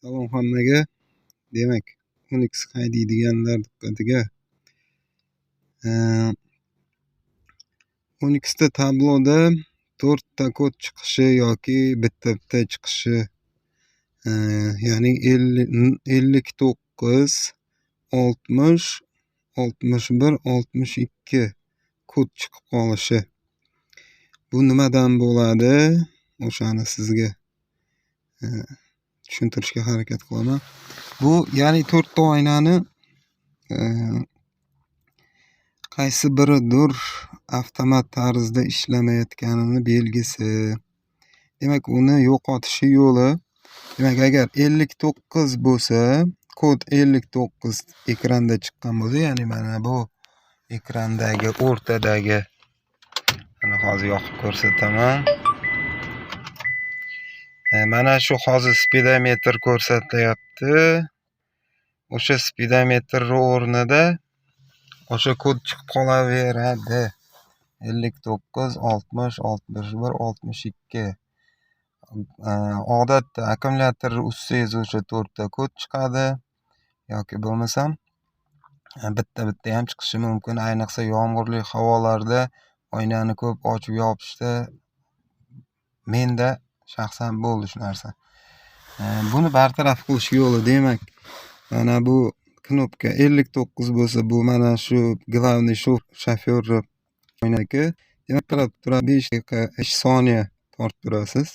Salom hammaga. Demak, Unix haydaydiganlar diqqatiga. Unixda tabloda 4 ta kod chiqishi yoki bitta chiqishi, ya'ni 59 60 61 62 kod chiqib qolishi. Bu nimadan bo'ladi? O'shani sizga tushuntirishga harakat qilaman. Bu ya'ni 4 ta oynani qaysi biridir avtomat tarzda ishlamayotganini belgisi. Demak, uni yo'qotishi yo'li. Demak, agar 59 bo'lsa, kod 59 ekranda chiqqan bo'lsa, ya'ni mana bu ekrandagi o'rtadagi, mana hozir yoqib ko'rsataman. Mana shu hozir speedometr ko'rsatyapti. O'sha speedometr o'rnida o'sha kod chiqib qolaveradi. 59 60 61 62. Odatda akkumulyator ussangiz o'sha 4 ta kod chiqadi yoki bo'lmasam bitta ham chiqishi mumkin. Ayniqsa yomg'irli havolarda oynani ko'p ochib yopishda menda shaxsan bo'ldi shu narsa. Buni bartaraf qilish yo'li, demak, mana bu knopka 59 bo'lsa, bu mana shu glavniy shofyor oynaki. Demak, qarab turib 5 daqiqa 5 soniya tortib turasiz.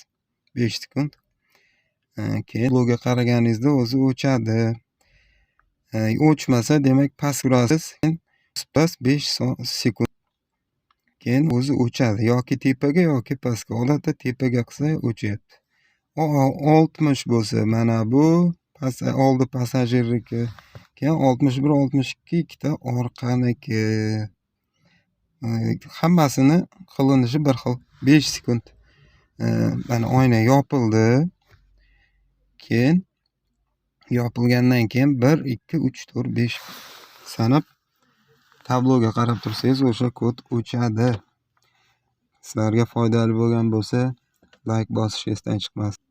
5 sekund. Keyin logo qaraganingizda o'zi o'chadi. O'chmasa, demak, past urasiz. Keyin 5 sekund. Keyin o'zi o'chadi. Yoki tepaga yoki pastga. Odatda tepaga qilsa o'chyapti. 60 bo'lsa, mana bu oldi passajirniki. Keyin 61 62 ikkita orqaniki. Hammasini qilinishi bir xil. 5 sekund. Mana oyna yopildi. Keyin yopilgandan keyin 1 2 3 4 5 sanab tabloga qarab tursangiz, o'sha kod o'chadi. Sizlarga foydali bo'lgan bo'lsa, like bosishni esdan chiqmasin.